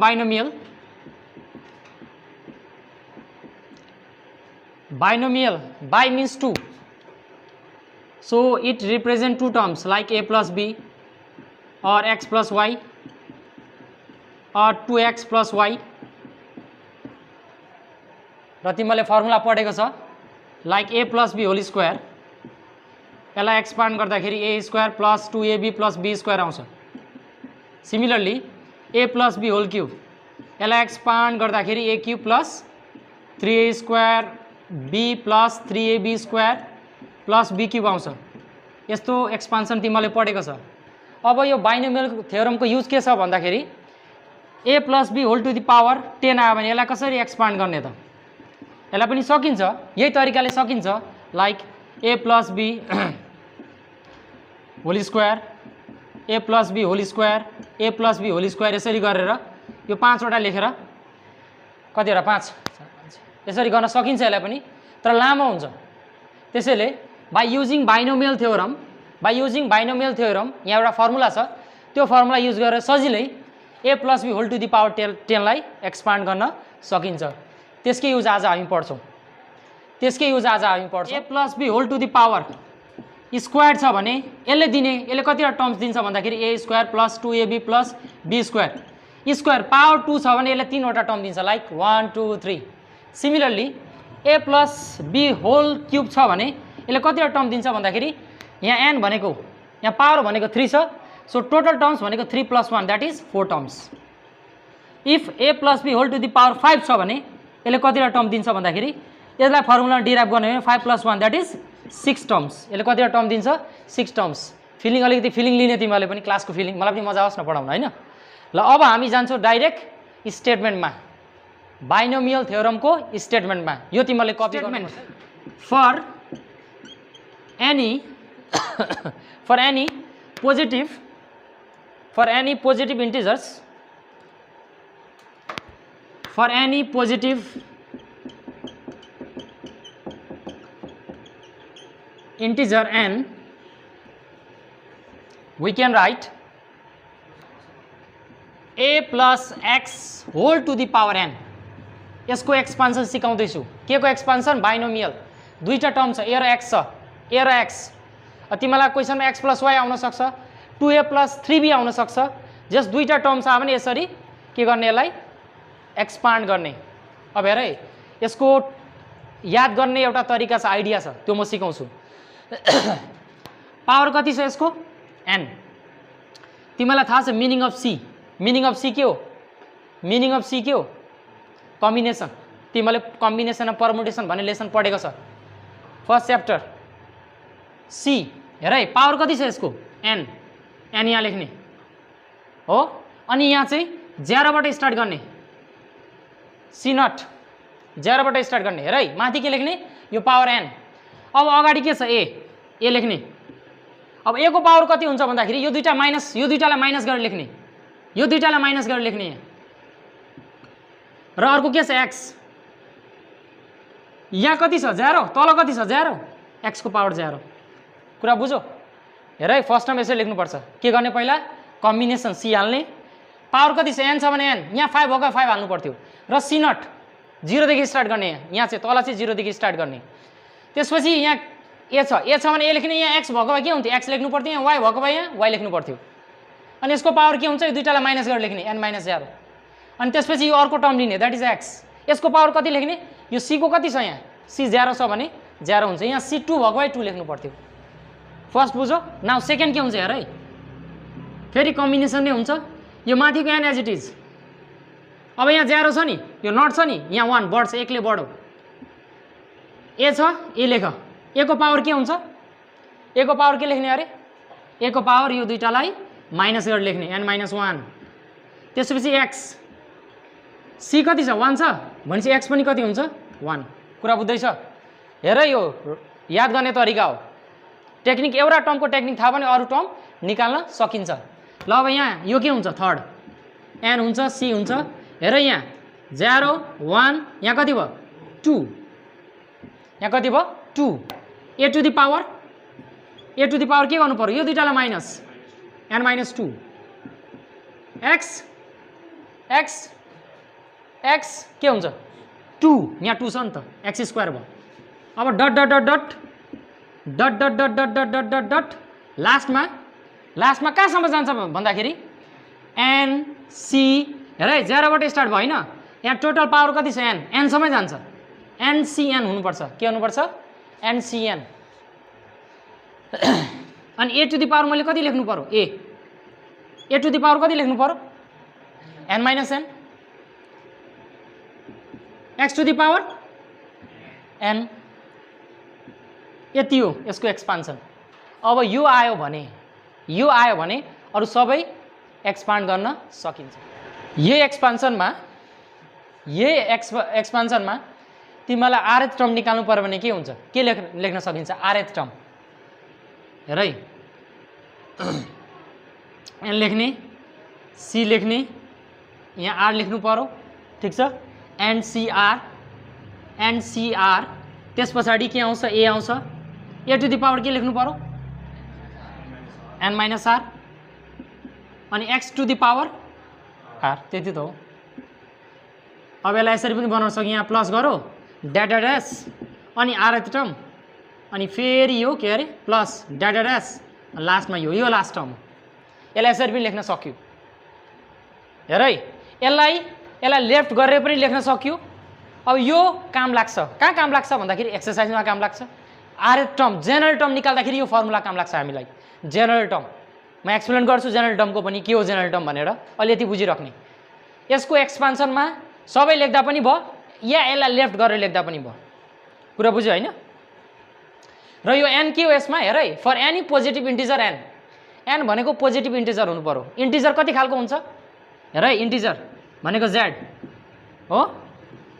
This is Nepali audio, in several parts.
binomial. Binomial, bi means 2. So it represents two terms like a plus b or x plus y or 2x plus y. र तिमीले फर्मुला पढेको छ like a plus b whole square, यसलाई एक्सपान्ड गर्दाखेरि a square plus 2ab plus b square आउँछ. Similarly a plus b whole cube, यसलाई एक्सपान्ड गर्दाखेरि a cube plus 3a square b plus 3ab square plus b cube आउँछ. यस्तो एक्सपान्सन तिमीले पढेको छ. अब यो बाइनोमियल थ्योरमको युज के छ भन्दाखेरि a plus b whole to the power 10 आयो भने यसलाई कसरी एक्सपान्ड गर्ने त? यसलाई पनि सकिन्छ, यही तरिकाले सकिन्छ. Like a plus b whole square, a plus b whole square, a plus b whole square, यसरी गरेर यो 5 वटा लेखेर कतिवटा 5 यसरी गर्न सकिन्छ. यसलाई पनि तर लामो हुन्छ. त्यसैले बाई युजिङ बाइनोमियल थ्योरम, यहाँ एउटा फर्मुला छ, त्यो फर्मुला युज गरेर सजिलै a plus b whole to the power 10 लाई एक्सपान्ड गर्न सकिन्छ. त्यसकै युज आज हामी पढ्छौँ. a plus b whole to the power square छ भने यसले कतिवटा टर्म्स दिन्छ भन्दाखेरि a square plus 2ab plus b square. Square power 2 छ भने यसले 3 वटा टर्म दिन्छ like 1 2 3. Similarly a plus b whole cube छ भने यसले कतिवटा टर्म दिन्छ भन्दाखेरि यहाँ n भनेको, यहाँ पावर भनेको 3 छ. सो टोटल टर्म्स भनेको 3 plus 1 that is 4 terms. If a plus b whole to the power 5 छ भने यसले कतिवटा टर्म दिन्छ भन्दाखेरि यसलाई फर्मुला डिराइभ गर्ने हो भने 5 प्लस 1 द्याट इज 6 टर्म्स. यसले कतिवटा टर्म दिन्छ 6 टर्म्स. फिलिङ अलिकति फिलिङ लिने तिमीहरूले पनि क्लासको फिलिङ, मलाई पनि मजा आओस् न पढाउन हैन. ल अब हामी जान्छौँ डाइरेक्ट स्टेटमेन्टमा, बाइनोमियल थ्योरमको स्टेटमेन्टमा. यो तिमीहरूले कपी गर्नु. For any positive integers, for any positive integer n, we can write a plus x whole to the power n. यसको एक्सपान्सन सिकाउँदैछु. के को एक्सपान्सन? बाइनोमियल. दुईटा टर्म छ, a र x छ, a र x. तिमीलाई क्वेसनमा x प्लस y आउन सक्छ, 2a प्लस 3b आउन सक्छ. जस्ट दुईटा टर्म छ भने यसरी के गर्ने, यसलाई एक्सपान्ड गर्ने. अब हेर है, यसको याद गर्ने एउटा तरिका छ, आइडिया छ, त्यो म सिकाउँछु. पावर कति छ यसको? n. तिमीलाई थाहा छ meaning of c. Meaning of c के हो? मिनिङ अफ c के हो? कम्बिनेसन. तिमीले कम्बिनेसन अफ परमुटेसन भन्ने लेसन पढेको छ फर्स्ट च्याप्टर. c हेर है, पावर कति छ यसको? n. n यहाँ लेख्ने हो. अनि यहाँ चाहिँ 0 बाट स्टार्ट गर्ने, c नट 0 बाट स्टार्ट गर्ने. हेर है, माथि के लेख्ने? यो पावर n. अब अगाडि के छ? a लेख्ने. अब a को पावर कति हुन्छ भन्दाखेरि यो दुईटा माइनस, यो दुईटालाई माइनस गरेर लेख्ने, यो दुईटालाई माइनस गरेर लेख्ने यहाँ. र अर्को के छ? x. यहाँ कति छ? 0. तल कति छ? 0. x को पावर 0. कुरा बुझो. हेर है, फर्स्ट टाइम यसरी लेख्नुपर्छ. के गर्ने? पहिला कम्बिनेसन c हाल्ने. पावर कति छ? n छ भने n. यहाँ 5 भएको 5 हाल्नु पर्थ्यो. र c नट 0 देखि स्टार्ट गर्ने. यहाँ चाहिँ तल चाहिँ 0 देखि स्टार्ट गर्ने. त्यसपछि यहाँ a छ, a छ भने a लेख्ने. यहाँ x भएको भए के हुन्थ्यो? x लेख्नु पर्थ्यो. यहाँ y भएको भए यहाँ y लेख्नु पर्थ्यो. अनि यसको पावर के हुन्छ? यो दुईटालाई माइनस गरेर लेख्ने, n माइनस 0. अनि त्यसपछि यो अर्को टर्म लिने, द्याट इज x. यसको पावर कति लेख्ने? यो c को कति छ? यहाँ c 0 छ भने 0 हुन्छ. यहाँ c 2 भएको भए 2 लेख्नु पर्थ्यो. फर्स्ट बुझो. नाउ सेकेन्ड के हुन्छ? हेर है, फेरि कम्बिनेसन नै हुन्छ. यो माथिको n एज इट इज. अब यहाँ 0 छ नि, यो नट छ नि, यहाँ 1 बढ्छ, 1 ले बढो. a छ, a लेख. a को पावर के हुन्छ? a को पावर के लेख्ने? अरे a को पावर यो दुईटालाई माइनस गरेर लेख्ने, n माइनस 1. त्यसपछि x. c कति छ? 1 छ भनेपछि x पनि कति हुन्छ? 1. कुरा बुझ्दैछ? हेर यो याद गर्ने तरिका हो. टेक्निक, एउटा टर्मको टेक्निक थाहा भने अरू टर्म निकाल्न सकिन्छ. ल अब यहाँ यो के हुन्छ? थर्ड. n हुन्छ, c हुन्छ. हेर यहाँ 0 1, यहाँ कति भयो? 2. यहाँ कति भयो? 2. a टु द पावर के गर्नु पर्यो? यो दुईटालाई minus, n minus 2. x x x के हुन्छ 2 यहाँ 2 छ नि त एक्स स्क्वायर भयो। अब dot dot dot dot dot dot dot dot dot dot dot dot लास्टमा कहाँसम्म जान्छ भन्दाखेरि एनसी हेर है 0बाट स्टार्ट भयो होइन। यहाँ टोटल पावर कति छ एनसम्मै जान्छ एनसिएन हुनुपर्छ के हुनुपर्छ एनसिएन। अनि ए टु दी पावर मैले कति लेख्नु पर्यो ए टु दी पावर कति लेख्नु पर्यो n minus n x to the power n यति हो यसको एक्सपान्सन। अब यो आयो भने अरू सबै एक्सपान्ड गर्न सकिन्छ। यही एक्सपान्सनमा तिमीलाई आरएथ टर्म निकाल्नु पर्यो भने के हुन्छ के लेख्न सकिन्छ आरएथ टर्म हेर है एन लेख्ने सी लेख्ने यहाँ आर लेख्नु पर्यो ठिक छ एनसीआर त्यस पछाडि के आउँछ ए आउँछ ए टु दी पावर के लेख्नु पर्यो एन माइनस आर अनि x to the power r त्यति त हो। अब यसलाई यसरी पनि बनाउन सकिन्छ यहाँ प्लस गरौँ डाटा ड्यास अनि आरएथ टर्म अनि फेरि यो के अरे प्लस डाटा ड्यास लास्टमा यो लास्ट टर्म यसलाई यसरी पनि लेख्न सक्यो हेर है यसलाई लेफ्ट गरेर पनि लेख्न सक्यो। अब यो काम लाग्छ कहाँ काम लाग्छ भन्दाखेरि एक्सर्साइजमा काम लाग्छ आरएथ टर्म जेनरल टर्म निकाल्दाखेरि यो फर्मुला काम लाग्छ हामीलाई जेनरल टर्म। म एक्सप्लेन गर्छु जेनरल टर्मको पनि के हो जेनरल टर्म भनेर अलिकति बुझिराख्ने। यसको एक्सपान्सनमा सबै लेख्दा पनि भयो या यसलाई लेफ्ट गरेर लेख्दा पनि भयो कुरा बुझ्यो होइन। र यो एन के हो यसमा हेर है for any positive integer n भनेको पोजिटिभ इन्टिजर हुनु पर्यो। इन्टिजर कति खालको हुन्छ हेर है इन्टिजर भनेको जेड हो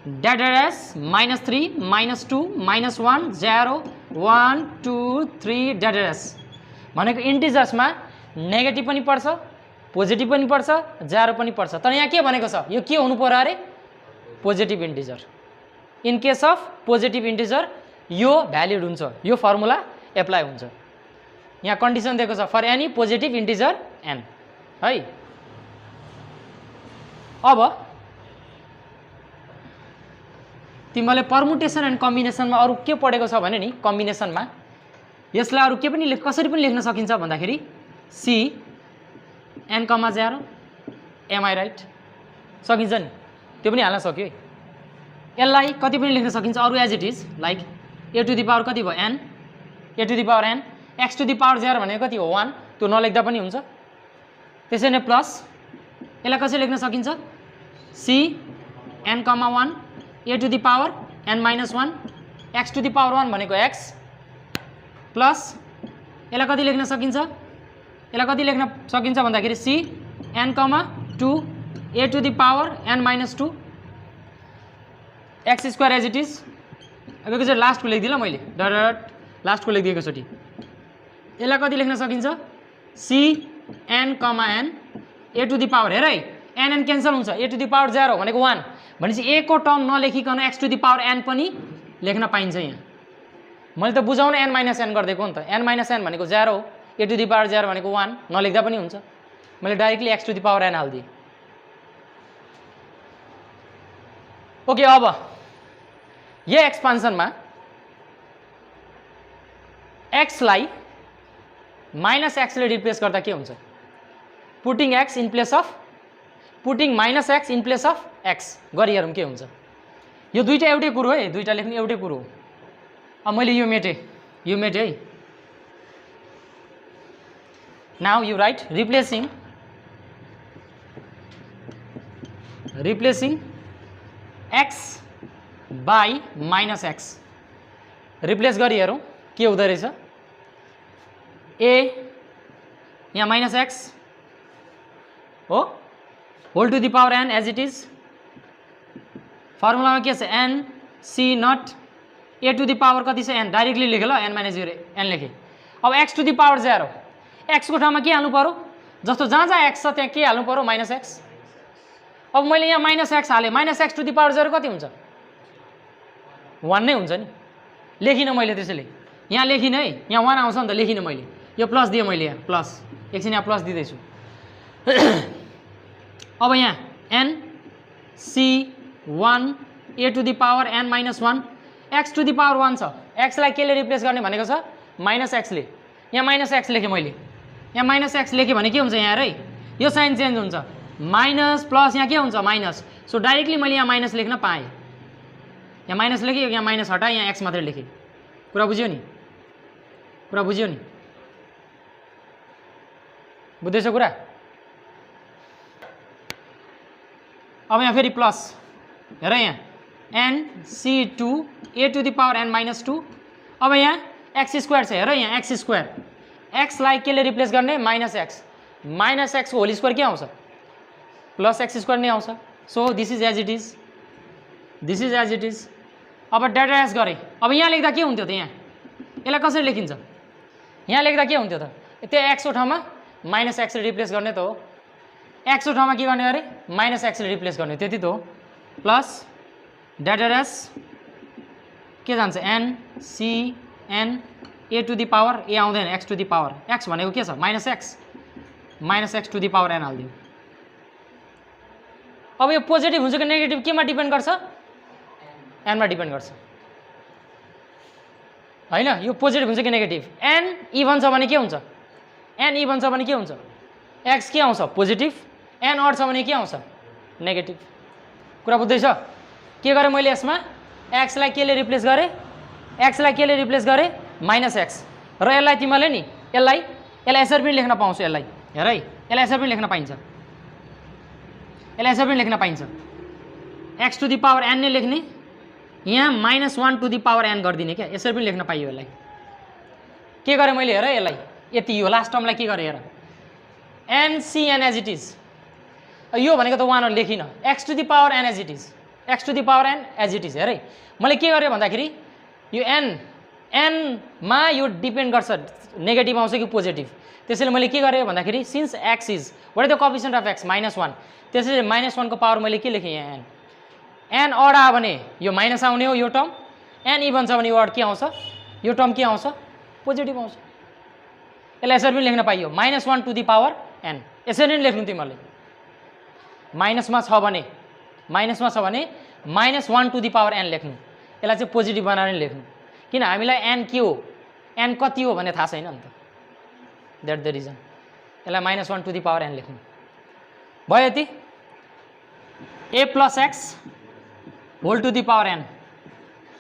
डाटा ड्यास -3 -2 -1 0 1 2 3 डाटा ड्यास भनेको इन्टिजर्समा नेगेटिभ पनि पर्छ पोजिटिभ पनि पर्छ जेरो पनि पर्छ। तर यहाँ के भनेको छ यो के हुनु पर्यो अरे positive integer. In case of positive integer यो भ्यालिड हुन्छ यो फर्मुला एप्लाई हुन्छ। यहाँ कन्डिसन दिएको छ for any positive integer n है। अब तिमीले पर्मुटेसन एन्ड कम्बिनेसनमा अरू के पढेको छ भने नि कम्बिनेसनमा यसलाई अरू के पनि कसरी पनि लेख्न सकिन्छ भन्दाखेरि सी एन कमा 0 एमआई राइट सकिन्छ नि त्यो पनि हाल्न सक्यो है। यसलाई कति पनि लेख्न सकिन्छ अरू as it is like a to the power कति भयो n a to the power n x to the power 0 भनेको कति हो 1 त्यो नलेख्दा पनि हुन्छ। त्यसै नै प्लस यसलाई कसरी लेख्न सकिन्छ c n comma 1 a to the power n minus 1 x to the power 1 भनेको एक्स प्लस यसलाई कति लेख्न सकिन्छ भन्दाखेरि c n comma 2 a to the power n minus 2 x square as it is. अब एकचोटि लास्टको लेखिदिएँ ल मैले डट लास्टको लेखिदिएको एकचोटि यसलाई कति लेख्न सकिन्छ c n comma n a to the power हेर है एन क्यान्सल हुन्छ ए टु दी पावर 0 भनेको 1 भनेपछि ए को टर्म नलेखिकन x to the power n पनि लेख्न पाइन्छ। यहाँ मैले त बुझाउन एन माइनस एन गरिदिएको नि त एन माइनस एन भनेको 0 हो ए टु दी पावर 0 भनेको 1 नलेख्दा पनि हुन्छ मैले directly x to the power n हालिदिएँ। ओके अब यो एक्सपान्सनमा एक्सलाई माइनस एक्सले रिप्लेस गर्दा के हुन्छ putting x in place of putting minus x in place of x गरी हेरौँ के हुन्छ। यो दुईटा एउटै कुरो है दुईटा लेख्ने एउटै कुरो हो। अब मैले यो मेटेँ है now you write replacing x by minus x replace गरी हेरौँ के हुँदो रहेछ ए यहाँ माइनस एक्स हो whole to the power n as it is फर्मुलामा के छ n c nought a to the power कति छ एन डाइरेक्टली लेखेँ ल एन माइनस 0 एन लेखेँ। अब एक्स टु दी पावर 0 एक्सको ठाउँमा के हाल्नु पर्यो जस्तो जहाँ एक्स छ त्यहाँ के हाल्नु पर्यो माइनस एक्स। अब मैले यहाँ माइनस एक्स हालेँ minus x to the power 0 कति हुन्छ 1 नै हुन्छ नि लेखिनँ मैले त्यसैले यहाँ लेखिनँ है यहाँ 1 आउँछ नि त लेखिनँ मैले यो प्लस दिएँ मैले यहाँ प्लस एकछिन यहाँ प्लस दिँदैछु। अब यहाँ NC1 a to the power n minus 1 x to the power 1 छ। x लाई केले रिप्लेस गर्ने भनेको छ माइनस x ले। यहाँ माइनस x लेखेँ मैले, यहाँ माइनस x लेखेँ भने के हुन्छ यहाँ है, यो साइन चेन्ज हुन्छ, माइनस प्लस यहाँ के हुन्छ माइनस। सो डाइरेक्टली मैले यहाँ माइनस लेख्न पाएँ, यहाँ माइनस लेखेँ, यहाँ माइनस हटाएँ, यहाँ x मात्रै लेखेँ। कुरा बुझ्यो नि, कुरा बुझ्यो नि, बुझ्दैछ कुरा। अब यहाँ फेरि प्लस हेर, यहाँ NC2 a to the power n minus 2। अब यहाँ x स्क्वायर छ, हेर यहाँ x स्क्वायर, x लाई केले रिप्लेस गर्ने माइनस x, माइनस x को होल स्क्वायर के आउँछ प्लस x स्क्वायर नै आउँछ। So this is as it is, this is as it is. अब डेटा एस गरेँ, अब यहाँ लेख्दा के हुन्थ्यो त, यहाँ यसलाई कसरी लेखिन्छ, यहाँ लेख्दा के हुन्थ्यो त, त्यो x को ठाउँमा माइनस x ले रिप्लेस गर्ने त हो, x को ठाउँमा के गर्ने अरे माइनस x ले रिप्लेस गर्ने, त्यति त हो। प्लस डेटा एस के जान्छ NCN a to the power a आउँदैन, x to the power, x भनेको के छ minus x, minus x to the power n हालिदियो। अब यो पोजिटिभ हुन्छ कि नेगेटिभ केमा डिपेन्ड गर्छ, n मा डिपेन्ड गर्छ हैन। यो पोजिटिभ हुन्छ कि नेगेटिभ, n इभन छ भने के हुन्छ, n इभन छ भने के हुन्छ, x के आउँछ पोजिटिभ, n अड छ भने के आउँछ नेगेटिभ। कुरा बुझ्दैछ। के गरेँ मैले यसमा x लाई केले रिप्लेस गरेँ, x लाई केले रिप्लेस गरेँ माइनस x, र यसलाई तिमीले नि यसलाई यसरी पनि लेख्न पाउँछ, यसलाई हेर है, यसलाई यसरी पनि लेख्न पाइन्छ, यसलाई यसरी पनि लेख्न पाइन्छ, x to the power n नै लेख्ने, यहाँ minus 1 to the power n गरिदिने, क्या यसरी पनि लेख्न पाइयो यसलाई। के गरेँ मैले हेर यसलाई, यति यो लास्ट टर्मलाई के गरेँ हेर, NCN एज इट इज, यो भनेको त 1 लेखिन, x to the power n as it is, x to the power n as it is. हेर है मैले के गरेँ भन्दाखेरि यो n मा यो डिपेन्ड गर्छ नेगेटिभ आउँछ कि पोजिटिभ, त्यसैले मैले के गरेँ भन्दाखेरि since x is what is the coefficient of x minus 1, त्यसैले माइनस 1 को पावर मैले के लेखेँ यहाँ n अड आयो भने यो माइनस आउने हो यो टर्म, n इभन छ भने यो अड के आउँछ, यो टर्म के आउँछ पोजिटिभ आउँछ। यसलाई यसरी पनि लेख्न पाइयो minus 1 to the power n, यसरी नै लेख्नु तिमीले, माइनसमा छ भने minus 1 to the power n लेख्नु, यसलाई चाहिँ पोजिटिभ बनाएर लेख्नु, किन हामीलाई n के हो, n कति हो भन्ने थाहा छैन नि त, द्याट द रिजन। यसलाई minus 1 to the power n लेख्नु भयो यति। a plus x whole to the power n,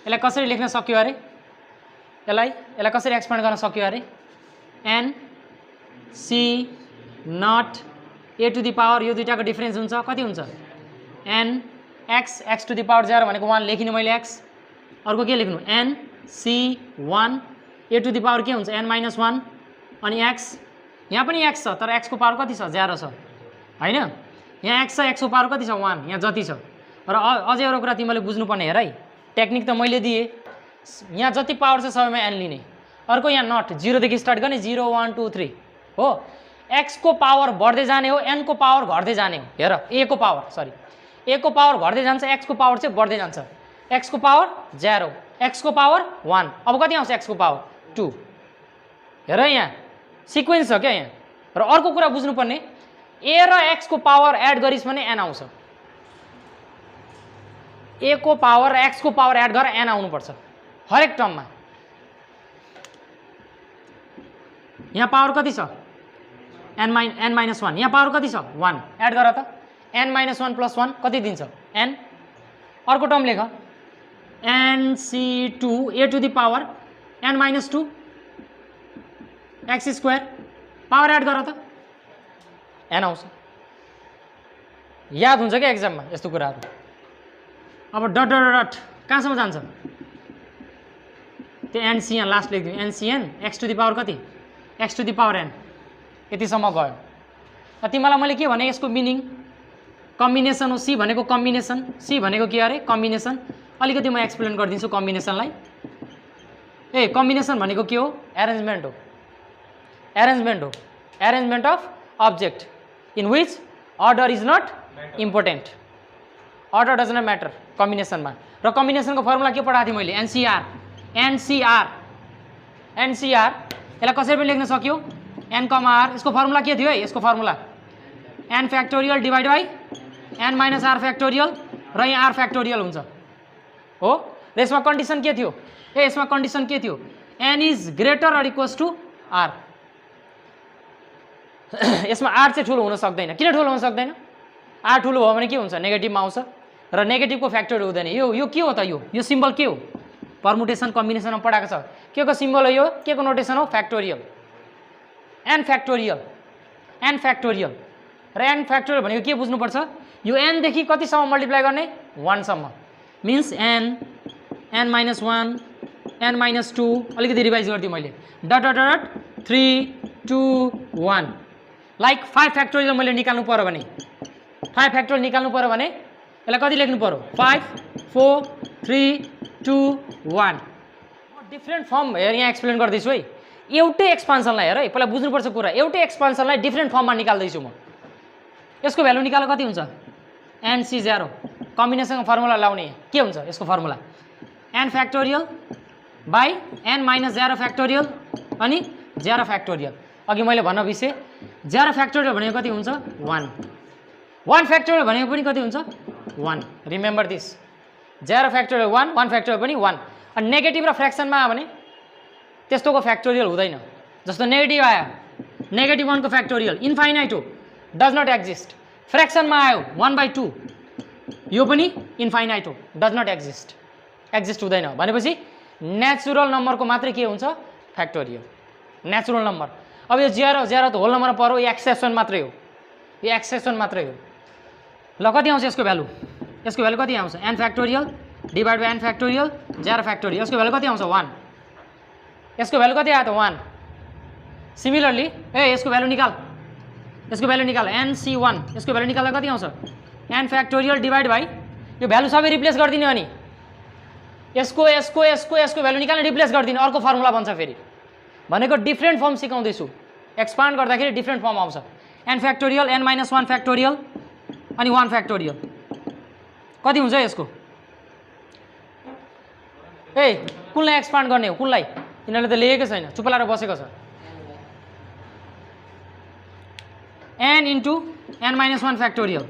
यसलाई कसरी लेख्न सक्यो अरे, यसलाई कसरी एक्सपेन्ड गर्न सक्यो अरे, n c not a to the power, यो दुईटाको डिफरेन्स हुन्छ कति हुन्छ n x to the power 0 भनेको 1 लेखिने मैले x, अर्को के लेख्नु n c1 a to the power के हुन्छ n माइनस 1, अनि x, यहाँ पनि x छ तर x को पावर कति छ 0 छ हैन, यहाँ x छ, x को पावर कति छ 1, यहाँ जति छ। र अझै एउटा कुरा तिमीले बुझ्नुपर्ने, हेर है टेक्निक त मैले दिएँ, यहाँ जति पावर छ सबैमा n लिने, अर्को यहाँ नट 0 देखि स्टार्ट गर्ने 0 1 2 3 हो, x को पावर बढ्दै जाने हो, n को पावर घट्दै जाने हो। हेर a को पावर घट्दै जान्छ, x को पावर चाहिँ बढ्दै जान्छ, x को पावर 0, x को पावर 1, अब कति आउँछ x को पावर 2। हेर यहाँ सिक्वेन्स छ क्या यहाँ। र अर्को कुरा बुझ्नुपर्ने, a र x को पावर एड गरिस् भने n आउँछ, a को पावर x को पावर एड गरेर n आउनुपर्छ हरेक टर्ममा। यहाँ पावर कति छ n माइनस 1, यहाँ पावर कति छ 1, एड गर त n माइनस 1 प्लस 1 कति दिन्छ n। अर्को टर्म लेख nc2 a to the power n minus 2 x square, power add गर त n आउँछ। याद हुन्छ क्या एक्जाममा यस्तो कुराहरू। अब डट डट डट कहाँसम्म जान्छ, त्यो NCN लास्ट लेखिदिउँ, NCN x to the power कति x to the power n, यतिसम्म गयो। तिमीलाई मैले के भने यसको मिनिङ कम्बिनेसन हो, c भनेको कम्बिनेसन, c भनेको के अरे कम्बिनेसन, अलिकति म एक्सप्लेन गरिदिन्छु कम्बिनेसनलाई। ए कम्बिनेसन भनेको के हो, एरेन्जमेन्ट हो, arrangement of object in which order is not important, order does not matter कम्बिनेसनमा। र कम्बिनेसनको फर्मुला के पढाएको थिएँ मैले, एनसीआर, यसलाई कसरी पनि लेख्न सक्यो n, r, यसको फर्मुला के थियो है, यसको formula n factorial divide by n minus r factorial र यहाँ आर फ्याक्टोरियल हुन्छ हो। र यसमा कन्डिसन के थियो, यसमा कन्डिसन के थियो, n is greater or equals to r. यसमा आर चाहिँ ठुलो हुन सक्दैन। किन ठुलो हुन सक्दैन? आर ठुलो भयो भने के हुन्छ, नेगेटिभमा आउँछ र नेगेटिभको फ्याक्टर हुँदैन। यो के हो त, यो सिम्बल के हो, पर्मुटेसन कम्बिनेसनमा पढाएको छ। के को सिम्बल हो यो, के को नोटेसन हो, factorial. N factorial, n factorial र एन फ्याक्टोरियल भनेको के बुझ्नुपर्छ, यो एनदेखि कतिसम्म मल्टिप्लाई गर्ने, 1 सम्म। Means n minus 1 n minus 2 अलिकति रिभाइज गरिदिएँ मैले, dot dot dot 3 2 1। Like 5 factorial मैले निकाल्नु पऱ्यो भने, 5 फ्याक्टोरियल निकाल्नु पऱ्यो भने यसलाई कति लेख्नु पऱ्यो, 5 4 3 2 1। डिफ्रेन्ट फर्म हेर यहाँ एक्सप्लेन गर्दैछु है। एउटै एक्सपान्सनलाई हेर है, पहिला बुझ्नुपर्छ कुरा, एउटै एक्सपान्सनलाई डिफ्रेन्ट फर्ममा निकाल्दैछु म। यसको भ्यालु निकाल्दा कति हुन्छ, NC0 कम्बिनेसनको फर्मुला लाउने के हुन्छ यसको formula, n factorial by n minus 0 factorial अनि 0 फ्याक्टोरियल। अघि मैले भन्न बिर्सेँ, 0 फ्याक्टोरियल भनेको कति हुन्छ, 1 फ्याक्टोरियल भनेको पनि कति हुन्छ, 1। रिमेम्बर दिस, 0 फ्याक्टोरियल 1 फ्याक्टोरियल पनि 1। अनि नेगेटिभ र फ्र्याक्सनमा आयो भने त्यस्तोको फ्याक्टोरियल हुँदैन। जस्तो नेगेटिभ आयो, नेगेटिभ 1 को फ्याक्टोरियल इन्फाइनाइट हो, डज नट एक्जिस्ट। फ्र्याक्सनमा आयो 1/2, यो पनि इन्फाइनाइट हो, डज नट एक्जिस्ट, एक्जिस्ट हुँदैन। भनेपछि नेचुरल नम्बरको मात्रै के हुन्छ, फ्याक्टोरियल, नेचुरल नम्बर। अब यो 0 त होल नम्बर पऱ्यो, यो एक्सेप्सन मात्रै हो, यो एक्सेप्सन मात्रै हो। ल कति आउँछ यसको भ्यालु, यसको भ्यालु कति आउँछ, n factorial divide by n factorial 0 factorial. यसको भ्यालु कति आउँछ, 1। यसको भ्यालु कति आयो त, 1। सिमिलरली यसको भ्यालु निकाल, यसको भ्यालु निकाल, NC1 यसको भ्यालु निकाल्दा कति आउँछ, एन फ्याक्टोरियल डिभाइड बाई, यो भ्यालु सबै रिप्लेस गरिदिने अनि यसको यसको यसको यसको भ्यालु निकाल्ने रिप्लेस गरिदिने, अर्को फर्मुला बन्छ फेरि। भनेको डिफ्रेन्ट फर्म सिकाउँदैछु, एक्सपान्ड गर्दाखेरि डिफ्रेन्ट फर्म आउँछ। N factorial n minus 1 factorial अनि 1 फ्याक्टोरियल कति हुन्छ यसको, कुनलाई एक्सपान्ड गर्ने हो, कुनलाई, यिनीहरूले त लेखेकै छैन, चुप लाएर बसेको छ। N into n minus 1 factorial,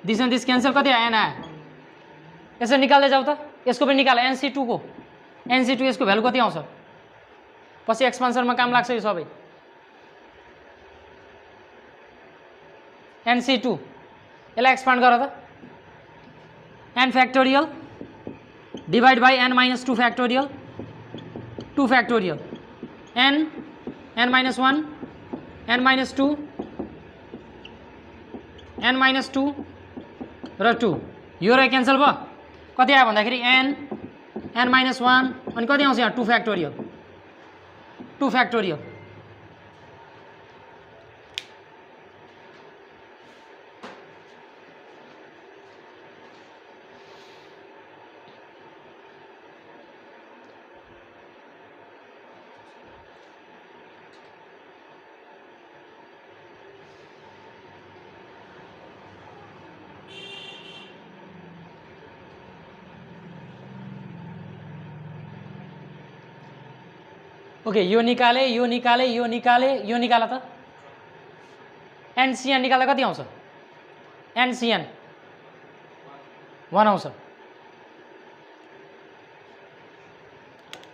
this and this cancel, कति आयो, एन आयो। यसरी निकाल्दै जाऊ त, यसको पनि निकाल, NC2 को, NC2 यसको भ्यालु कति आउँछ, पछि एक्सपान्सनमा काम लाग्छ यो सबै। NC2 यसलाई एक्सपान्ड गर त, n factorial divide by n minus 2 factorial 2 factorial n minus 1 n minus 2 n minus 2 र 2, यो र क्यान्सल भयो। कति आयो भन्दाखेरि एन माइनस 1 अनि कति आउँछ यहाँ, 2 फ्याक्टोरियल 2 फ्याक्टोरियल। ओके, यो निकाले, यो निकाले, यो निकाले, यो निकाला त, NCN निकाल्दा कति आउँछ, NCN 1 आउँछ।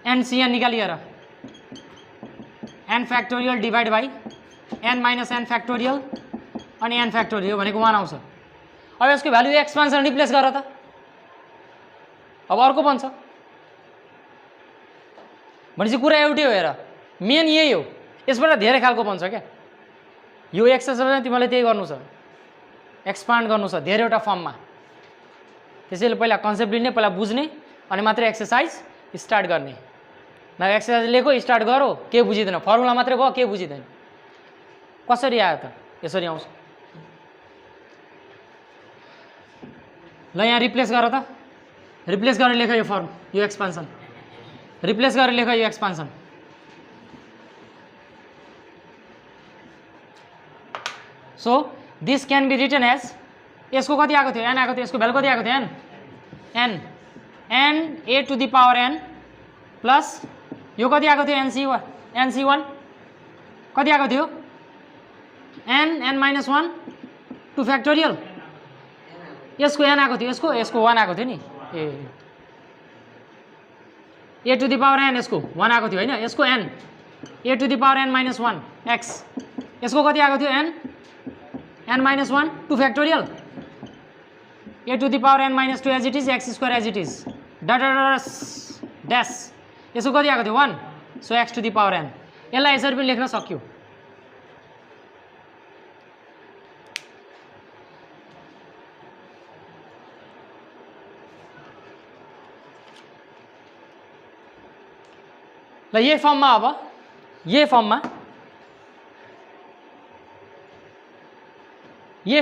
NCN निकालिएर n factorial divide by n minus n factorial अनि एन फ्याक्टोरियल भनेको 1 आउँछ। अब यसको भ्यालु एक्सपान्सन रिप्लेस गर त, अब अर्को बन्छ। भनेपछि कुरा एउटै हो, हेर मेन यही हो, यसबाट धेरै खालको बन्छ क्या। यो एक्सर्साइजमा तिमीले त्यही गर्नु छ, एक्सपान्ड गर्नु छ धेरैवटा फर्ममा। त्यसैले पहिला कन्सेप्ट लिने, पहिला बुझ्ने अनि मात्रै एक्सर्साइज स्टार्ट गर्ने। न एक्सर्साइज लेखो स्टार्ट गरो, के बुझिँदैन, फर्मुला मात्रै भयो, के बुझिँदैन। कसरी आयो त, यसरी आउँछ। ल यहाँ रिप्लेस गर त, रिप्लेस गरेर लेख यो फर्म, यो एक्सपान्सन, रिप्लेस गरेर लेख यो expansion. So this can be written as, यसको कति आएको थियो, एन आएको थियो, यसको भ्यालु कति आएको थियो, n a to the power n plus यो कति आएको थियो, NC1 कति आएको थियो n माइनस 1 2 फ्याक्टोरियल यसको n आएको थियो यसको 1 आएको थियो नि a to the power n यसको 1 आएको थियो हैन यसको n a to the power n minus 1 x यसको कति आएको थियो n minus 1 2 factorial a to the power n minus 2 as it is x square as it is dash यसको कति आएको थियो 1 so x to the power n यसलाई यसरी पनि लेख्न सक्यो ल यही फर्ममा अब यही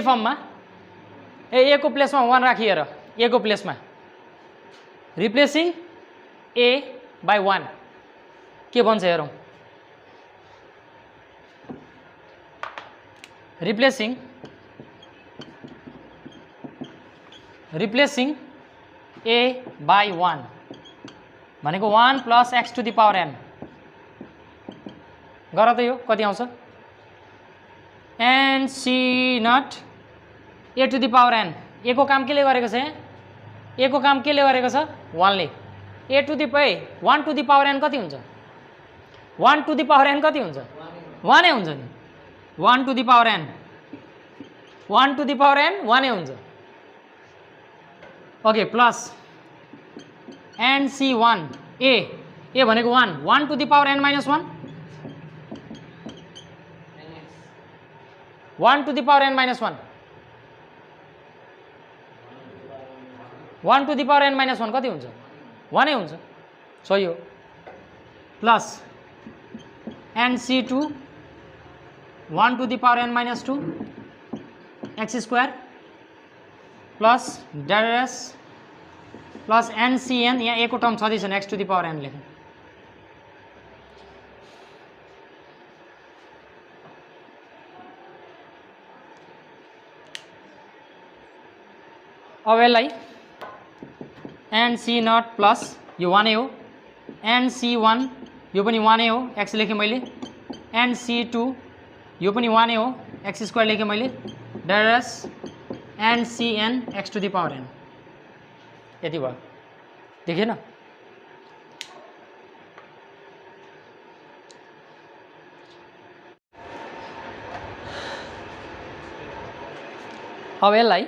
फर्ममा ए को प्लेसमा 1 राखिएर ए को प्लेसमा रिप्लेसिङ ए बाई 1 के बन्छ हेरौँ रिप्लेसिङ ए बाई 1 भनेको 1 plus x to the power n गर त यो कति आउँछ n c not a to the power n a को काम केले गरेको छ a को काम केले गरेको छ 1 ले a to the 1 to the power n कति हुन्छ 1 टु द पावर n कति हुन्छ 1 नै हुन्छ नि 1 to the power n 1 to the power n 1 नै हुन्छ ओके प्लस nc1 a भनेको 1 to the power n minus 1 1 to the power n minus 1 1 to the power n minus 1 कति हुन्छ 1 नै हुन्छ सही हो plus nc2 1 to the power n minus 2 x square plus dash plus n c n यहाँ ए को टर्म छँदैछ x to the power n लेख्नु अब यसलाई एनसी नट प्लस यो 1 नै हो एनसी1 यो पनि 1 नै हो एक्स लेखेँ मैले एनसी2 यो पनि 1 नै हो एक्स स्क्वायर लेखेँ मैले dash n c n x to the power n यति भयो देखेन अब यसलाई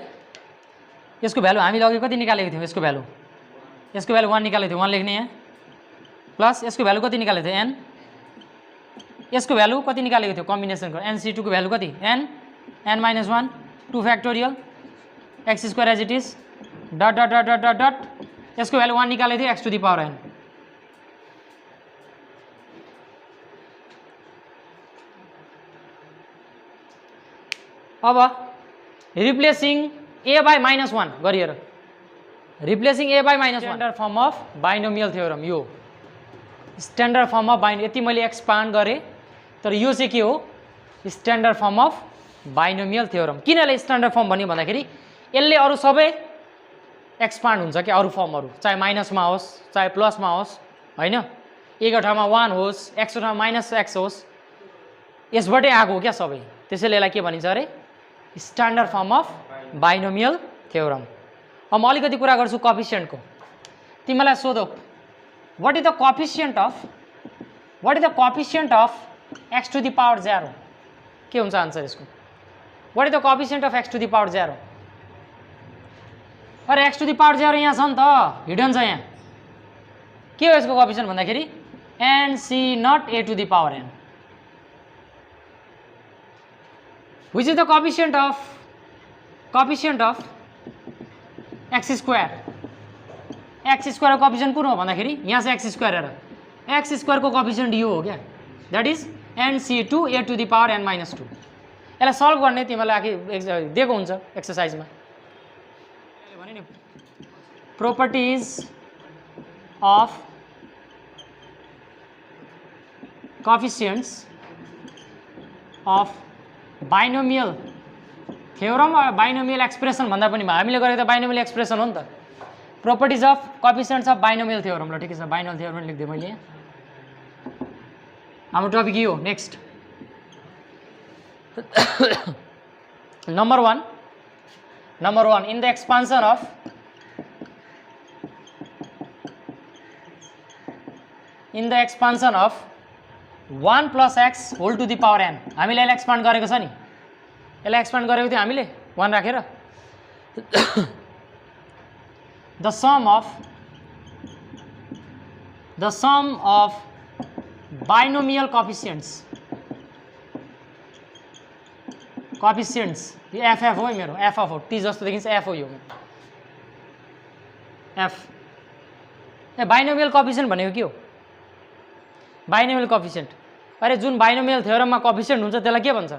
यसको भ्यालु हामीले अघि कति निकालेको थियौँ यसको भ्यालु 1 निकालेको थियो 1 लेख्ने यहाँ प्लस यसको भ्यालु कति निकालेको थियो n यसको भ्यालु कति निकालेको थियो कम्बिनेसनको nc2 को भ्यालु कति n minus 1 2 factorial x square as it is dot dot dot dot dot यसको भ्यालु 1 निकालेको थियो x to the power n अब रिप्लेसिङ a बाई माइनस 1 गरिएर replacing a by minus 1 standard form of binomial theorem यो स्ट्यान्डर्ड फर्म अफ यति मैले एक्सपान्ड गरेँ तर यो चाहिँ के हो standard form of binomial theorem किन यसले स्ट्यान्डर्ड फर्म भन्यो भन्दाखेरि यसले अरू सबै एक्सपान्ड हुन्छ कि अरू फर्महरू चाहे माइनसमा होस् चाहे प्लसमा होस् हैन एक ठाउँमा 1 होस् एक्सको ठाउँमा माइनस एक्स होस् यसबाटै आएको हो क्या सबै त्यसैले यसलाई के भनिन्छ अरे standard form of binomial theorem अब म अलिकति कुरा गर्छु कोएफिसिएन्टको तिमीलाई सोधौ what is the coefficient of x to the power 0 के हुन्छ आन्सर यसको what is the coefficient of x to the power 0 अरे x टु द पावर 0 यहाँ छ नि त हिडन छ यहाँ के हो यसको कोएफिसिएन्ट भन्दाखेरि nc not a to the power n which is the coefficient of x square को कोएफिसिएन्ट कुन हो भन्दाखेरि यहाँ चाहिँ x स्क्वायर हेर x स्क्वायर को कोएफिसिएन्ट यो हो क्या that is nc2 a to the power n minus 2 यसलाई सल्भ गर्ने तिमीलाई आखिर दिएको हुन्छ एक्सरसाइजमा भने नि properties of coefficients of binomial theorem binomial expression भन्दा पनि हामीले गरेको त बाइनोमियल एक्सप्रेसन हो नि त properties of coefficients of binomial theorem ल ठिकै छ बाइनोमियल थ्योरम लेख्दै मैले हाम्रो टपिक यो next number one in the expansion of in the expansion of 1 plus x whole to the power n हामीले यसलाई एक्सपान्ड गरेको छ नि यसलाई एक्सपान्ड गरेको थियो हामीले 1 राखेर the sum of binomial coefficients यो ff हो मेरो f हो t जस्तो देखिन्छ f हो यो f ए बाइनोमियल कोएफिसिएन्ट भनेको के हो बाइनोमियल कोएफिसिएन्ट अरे जुन बाइनोमियल थ्योरममा कोएफिसिएन्ट हुन्छ त्यसलाई के भन्छ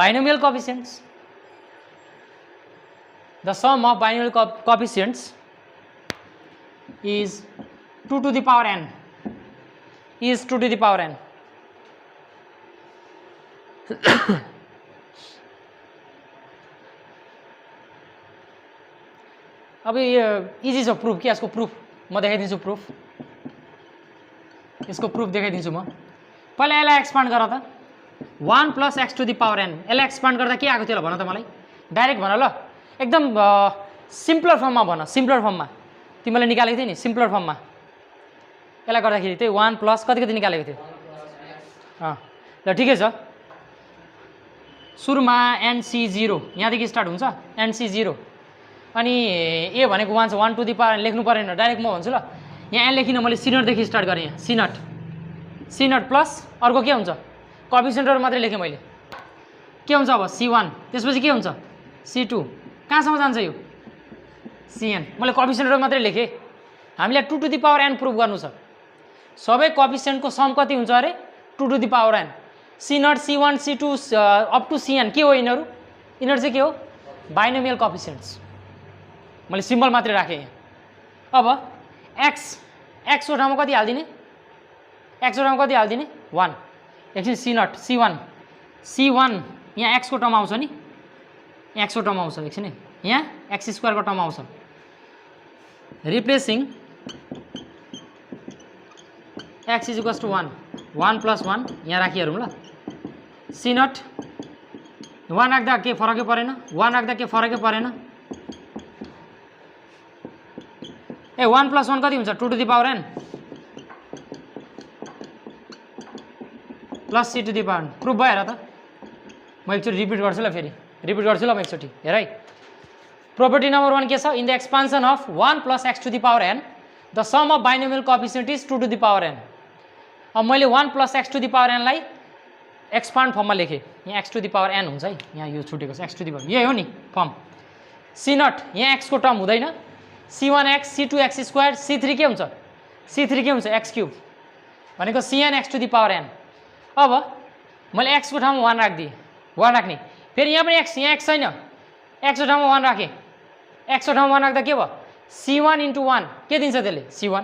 binomial coefficients the sum of binomial coefficients is 2 to the power n अब यो इजी छ प्रुफ के यसको प्रुफ म देखाइदिन्छु प्रुफ यसको प्रुफ देखाइदिन्छु म पहिला यसलाई एक्सपान्ड गर त 1 plus x to the power n यसलाई एक्सपान्ड गर्दा के आएको थियो ल भन त मलाई डाइरेक्ट भन ल एकदम सिम्पलर फर्ममा भन सिम्पलर फर्ममा तिमीले निकालेको थियो नि सिम्पलर फर्ममा यसलाई गर्दाखेरि त्यही 1 प्लस कति निकालेको थियो ल ठिकै छ सुरुमा NC0 यहाँदेखि स्टार्ट हुन्छ NC0 अनि ए भनेको 1 छ 1 to the power लेख्नु परेन डाइरेक्ट म भन्छु ल यहाँ n लेखिन मैले C0 देखि स्टार्ट गरेँ यहाँ C0 प्लस अर्को के हुन्छ कोएफिसिएन्टहरु मात्रै लेखेँ मैले के हुन्छ अब C1 त्यसपछि के हुन्छ C2 कहाँसम्म जान्छ यो Cn मैले कोएफिसिएन्टहरु मात्रै लेखेँ हामीले 2 to the power n proof गर्नु छ सबै कोएफिसिएन्टको सम कति हुन्छ अरे 2 to the power n C0 C1 C2 up to Cn के हो यिनीहरु चाहिँ के हो बाइनोमियल कोएफिसिएन्ट्स मैले सिम्बल मात्रै राखेँ यहाँ अब x को ठाउँमा कति हाल्दिने x को ठाउँमा कति हाल्दिने 1 एकछिन C0 C1 यहाँ x को टर्म आउँछ नि x को टर्म आउँछ एकछिन यहाँ x² को टर्म आउँछ replacing x is equals to 1 plus 1 यहाँ राखिहरौँ ल C0 1 राख्दा के फरकै परेन 1 राख्दा के फरकै परेन ए 1 plus 1 कति हुन्छ 2 to the power n plus C to the power n proof भयो हेर त म एकचोटि रिपिट गर्छु ल फेरि रिपिट गर्छु ल म एकचोटि हेर है प्रोपर्टी नम्बर 1 के छ in the expansion of 1 plus x to the power n the sum of binomial coefficient is 2 to the power n अब मैले 1 plus x to the power n लाई एक्सपान्ड फर्ममा लेखेँ यहाँ x to the power n हुन्छ है यहाँ यो छुटेको छ x to the power यही हो नि फर्म C0 यहाँ x को टर्म हुँदैन C1x C2x² C3 के हुन्छ C3 के हुन्छ x³ भनेको Cn x to the power n अब मैले x को ठाउँमा 1 राख्दिएँ 1 राख्ने फेरि यहाँ पनि x यहाँ x छैन x को ठाउँमा 1 राखेँ x को ठाउँमा 1 राख्दा के भयो C1 into 1 के दिन्छ त्यसले C1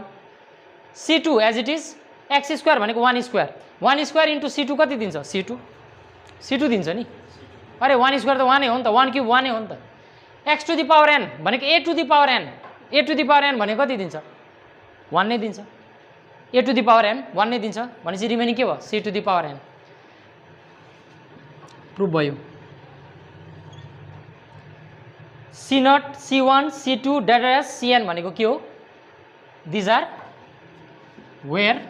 C2 as it is x² भनेको 1² into C2 कति दिन्छ C2 दिन्छ नि अरे 1² त 1 हो नि त 1³ 1 हो नि त x to the power n भनेको a to the power n भनेको कति दिन्छ 1 नै दिन्छ a to the power n 1 नै दिन्छ भनेपछि रिमेनिङ के भयो c to the power n proof भयो C0 C1 C2 dash Cn भनेको के हो दिज आर वेयर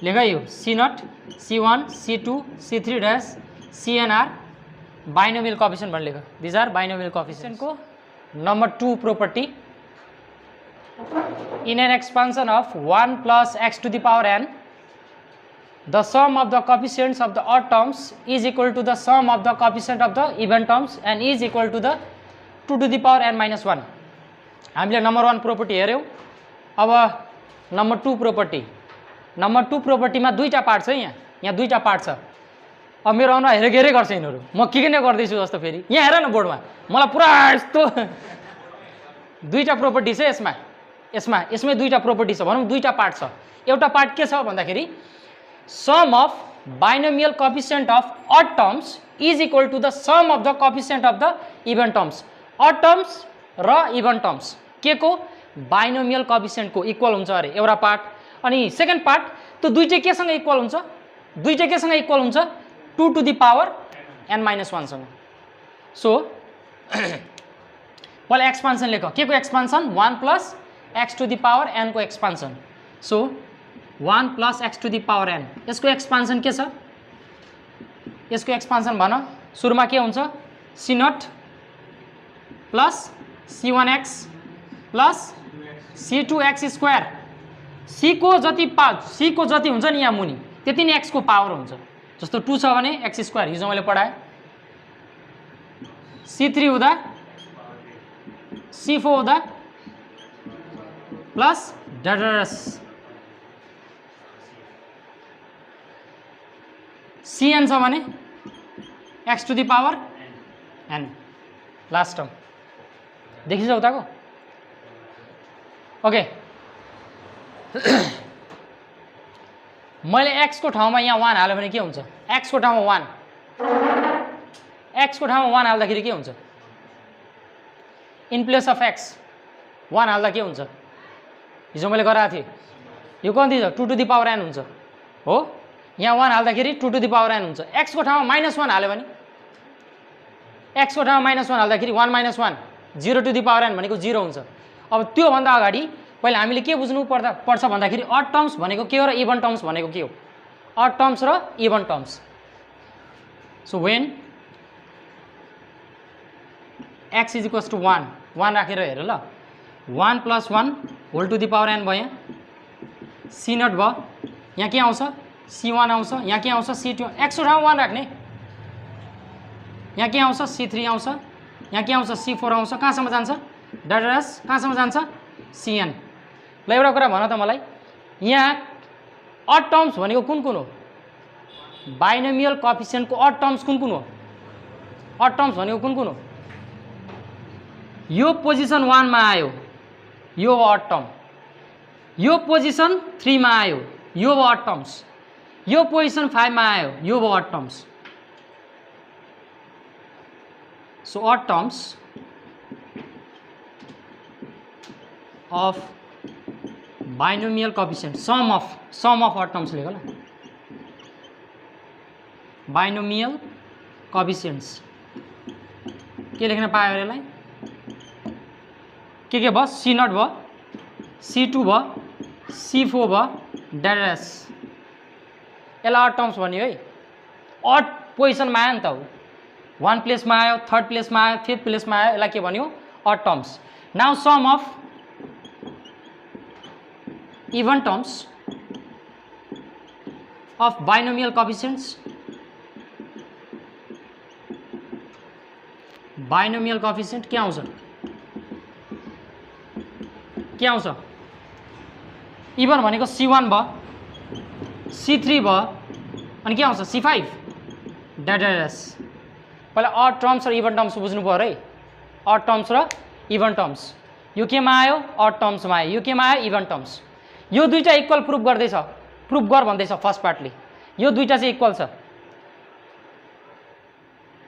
लेख यो C0 C1 C2 C3 dash Cn are binomial coefficient भनेर लेख दिज आर बाइनोमियल कोएफिसिएन्ट को number 2 property in an expansion of 1 plus x to the power n the sum of the coefficients of the odd terms is equal to the sum of the coefficient of the even terms and is equal to the 2 to the power n minus 1 हामीले नंबर 1 प्रोपर्टी हेर्यौं अब नंबर 2 प्रोपर्टीमा दुईटा पार्ट छ यहाँ दुईटा पार्ट छ अब मेरो अनुहार हेरेरै गर्छ यिनीहरु म के नै गर्दैछु जस्तो फेरि यहाँ हेर न बोर्डमा मलाई पुरा यस्तो दुईटा प्रोपर्टी छ यसमै दुईटा प्रोपर्टी छ भनौं दुईटा पार्ट छ एउटा पार्ट के छ भन्दाखेरि sum of binomial coefficient of odd terms is equal to the sum of the coefficient of the even terms odd terms र इभन टर्म्स के को बाइनोमियल कोएफिसिएन्ट को इक्वल हुन्छ अरे एउटा पार्ट अनि सेकेन्ड पार्ट त्यो दुईटै केसँग इक्वल हुन्छ 2 to the power n-1सँग। सो पहिला एक्सपान्सन लेख, के को expansion 1 plus x to the power n को expansion. So 1 plus x to the power n, यसको एक्सपान्सन के छ, यसको एक्सपान्सन भन। सुरुमा के हुन्छ c0 plus c1x plus c2x square. c को जति हुन्छ नि यहाँ मुनि त्यति नै x को पावर हुन्छ। जस्तो 2 छ भने x स्क्वायर, हिजो मैले पढाएँ। c3 हुँदा c4 हुँदा प्लस डडरस cn छ भने x to the power n। Last term देखिन्छ उताको। ओके मैले x को ठाउँमा यहाँ 1 हाल्यो भने के हुन्छ, x को ठाउँमा 1 हाल्दाखेरि के हुन्छ, इन प्लेस अफ x 1 हाल्दा के हुन्छ, हिजो मैले गराएको थिएँ। यो कति छ 2 टू द पावर n हुन्छ हो, यहाँ 1 हाल्दाखेरि 2 टू द पावर n हुन्छ। x को ठाउँमा -1 हाल्यो भने, x को ठाउँमा -1 हाल्दाखेरि 1 - 1 0 टू द पावर n भनेको 0 हुन्छ। अब त्योभन्दा अगाडि पहिला हामीले के बुझ्नु पर्छ भन्दाखेरि अड टर्म्स भनेको के हो र इभन टर्म्स भनेको के हो, अड टर्म्स र even terms. So when x is equals to 1 राखेर हेर ल, 1 + 1 whole to the power n भयो, c0 भयो, यहाँ के आउँछ c1 आउँछ, यहाँ के आउँछ c2, x को ठाउँमा 1 राख्ने, यहाँ के आउँछ c3 आउँछ, यहाँ के आउँछ c4 आउँछ, कहाँसम्म जान्छ डडरस, कहाँसम्म जान्छ cn। ल एउटा कुरा भन त मलाई, यहाँ अड टर्म्स भनेको कुन कुन हो, बाइनोमियल कोएफिसिएन्टको अड टर्म्स कुन कुन हो, अड टर्म्स भनेको कुन कुन हो, यो पोजिसन 1 मा आयो यो हो अड टर्म, यो पोजिसन 3 मा आयो यो हो अड टर्म्स, यो पोजिसन 5 मा आयो यो हो odd terms. So odd terms of binomial coefficient, sum of odd terms लेख ल, binomial coefficients के लेख्न पायो यसलाई, के भयो c0 भयो, c2 भयो, c4 भयो, डडरस। यसलाई अड टर्म्स भन्यो है, अड पोजिसनमा आयो नि त, 1 प्लेसमा आयो, 3rd प्लेसमा आयो, 5th प्लेसमा आयो, यसलाई के भन्यो odd terms. Now sum of even terms of binomial coefficients, binomial coefficient के आउँछ, के आउँछ, इभन भनेको c1 भयो, c3 भयो, अनि के आउँछ c5 डडरस। पहिला अड टर्म्स र इभन टर्म्स बुझ्नु पर्यो है, अड टर्म्स र इभन टर्म्स। यो केमा आयो अड टर्म्समा आयो, यो केमा आयो इभन टर्म्स। यो दुईटा इक्वल प्रुफ गर्दैछ, प्रुफ गर भन्दैछ फर्स्ट पार्टले, यो दुईटा चाहिँ इक्वल छ।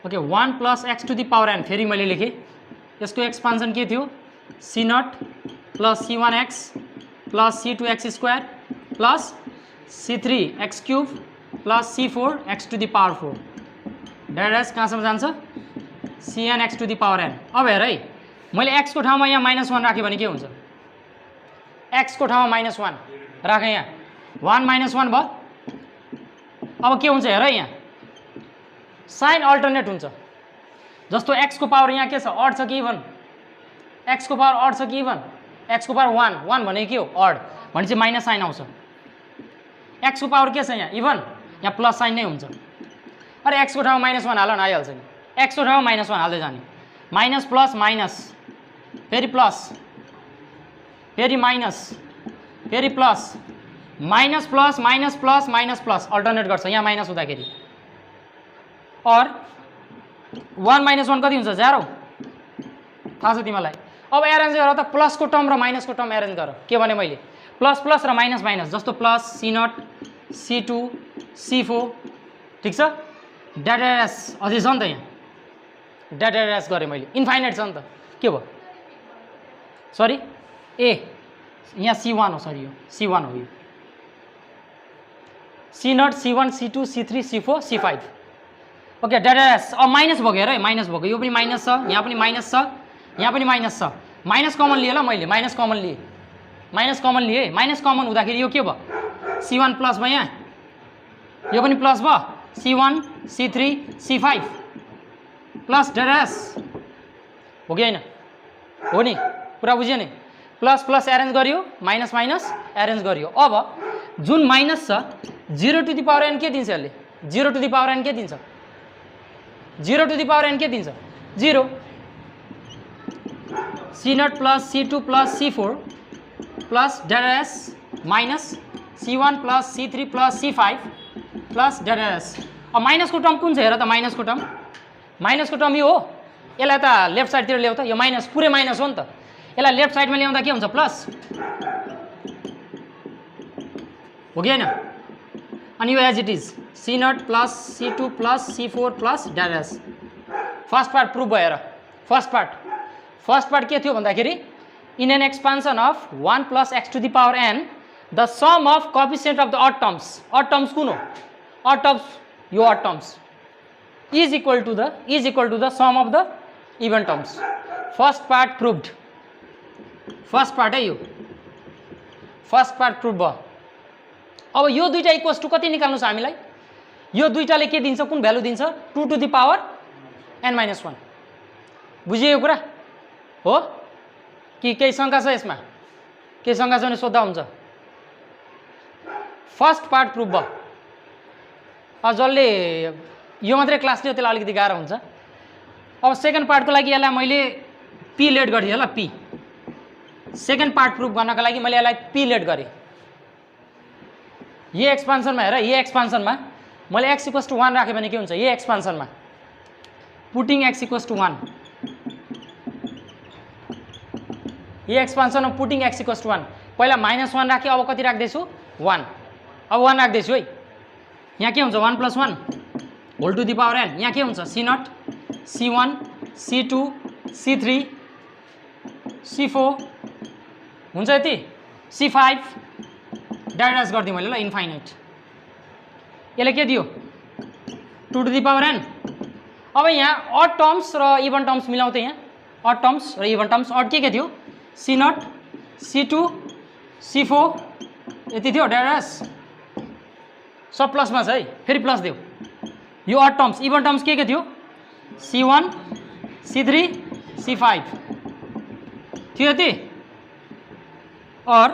Okay 1 + x to the power n, फेरि मैले लेखेँ, यसको एक्सपान्सन के थियो c0 + c1x + c2x square plus c3x³ + c4x to the power 4 डडरस कहाँसम्म जान्छ cnx to the power n। अब हेर है, मैले x को ठाउँमा यहाँ -1 राखेँ भने के हुन्छ, x को ठाउँमा -1 राखेँ, यहाँ 1 - 1 भयो। अब के हुन्छ हेर यहाँ साइन अल्टरनेट हुन्छ, जस्तो x को पावर यहाँ के छ अड छ कि इभन, x को पावर अड छ कि इभन, x को पावर 1 भनेको के हो अड भने चाहिँ माइनस साइन आउँछ, x को पावर के छ यहाँ इभन, यहाँ प्लस साइन नै हुन्छ। अरे x को ठाउँमा -1 हाल न आइहाल्छ नि, x को ठाउँमा -1 हाल्दै जाने, माइनस प्लस माइनस फेरि प्लस फेरि माइनस फेरि plus, minus plus minus plus minus plus alternate गर्छ यहाँ माइनस हुँदाखेरि। और 1 - 1 कति हुन्छ 0, थाहा छ तिमीलाई। अब एरेन्ज गर त प्लसको टर्म र माइनसको टर्म एरेन्ज गर, के भने मैले प्लस प्लस र माइनस माइनस, जस्तो प्लस c0 c2 c4 ठिक छ, डडरस अझै छ नि त यहाँ, डडरस गरेँ मैले, इन्फाइनाइट छ नि त, के भयो सरी ए यहाँ c1 हो, सरी यो c1 हो, यो c0 c1 c2 c3 c4 c5 okay dash अब माइनस भयो हेर है, माइनस भएको, यो पनि माइनस छ, यहाँ पनि माइनस छ, यहाँ पनि माइनस छ, माइनस कमन लिएँ ल मैले, माइनस कमन लिएँ, माइनस कमन लिएँ, माइनस कमन हुँदाखेरि यो के भयो C1 प्लस भयो, यहाँ यो पनि प्लस भयो, C1 C3 C5 plus dash हो कि होइन, हो नि, कुरा बुझ्यो नि, प्लस प्लस एरेन्ज गरियो, माइनस माइनस एरेन्ज गरियो। अब जुन माइनस छ 0 टु द पावर n के दिन्छ यसले, 0 टु द पावर n के दिन्छ, 0 टु द पावर n के दिन्छ 0, C0 plus C2 plus C4 plus dash minus C1 plus C3 plus C5 plus dash. अब माइनसको टर्म कुन छ हेर त, माइनसको टर्म, माइनसको टर्म यो हो, यसलाई त लेफ्ट साइडतिर ल्याउ त, यो माइनस पुरै माइनस हो नि त, यसलाई लेफ्ट साइडमा ल्याउँदा के हुन्छ प्लस हो कि होइन, अनि यो as it is C0 plus C2 plus C4 plus dash. First part prove भयो हेर, फर्स्ट पार्ट के थियो भन्दाखेरि in an expansion of 1 plus x to the power n the sum of coefficient of the odd terms कुन हो, अड टर्म्स, यो odd terms is equal to the sum of the even terms. First part proved, first part है यो, फर्स्ट पार्ट प्रुभ भयो। अब यो दुईटा इक्वल्स टु कति निकाल्नु छ हामीलाई, यो दुईटाले के दिन्छ, कुन भ्यालु दिन्छ 2 टु द पावर n-1। बुझियो यो कुरा हो कि केही शङ्का छ यसमा, केही शङ्का छ भने सोध्दा हुन्छ। फर्स्ट पार्ट प्रुभ भयो, अब जसले यो मात्रै क्लास लियो त्यसलाई अलिकति गाह्रो हुन्छ। अब सेकेन्ड पार्टको लागि यसलाई मैले पी लेट गरेँ ल, पी सेकेन्ड पार्ट प्रुभ गर्नको लागि मैले यसलाई पी लेट गरेँ। यो एक्सपान्सनमा हेर, यो एक्सपान्सनमा मैले x इक्वल्स टु 1 राखेँ भने के हुन्छ, यो एक्सपान्सनमा पुटिङ x इक्वल्स टु 1, यो एक्सपान्सनमा पुटिङ x इक्वल्स टु 1, पहिला -1 राखेँ, अब कति राख्दैछु 1, अब 1 राख्दैछु है, यहाँ के हुन्छ 1 plus 1 whole to the power n, यहाँ के हुन्छ C0 C1 C2 C3 C4 हुन्छ यति, C5 ड्यास गरिदिएँ मैले ल इन्फाइनाइट, यसले के दियो 2 टु द पावर n। अब यहाँ अड टर्म्स र इभन टर्म्स मिलाउँथे, यहाँ अड टर्म्स र इभन टर्म्स, अड के थियो C0 C2 C4 यति थियो ड्यास, सब प्लसमा छ है, फेरि प्लस दियो। यो अड टर्म्स, इभन टर्म्स के थियो C1 C3 C5 थियो यति, और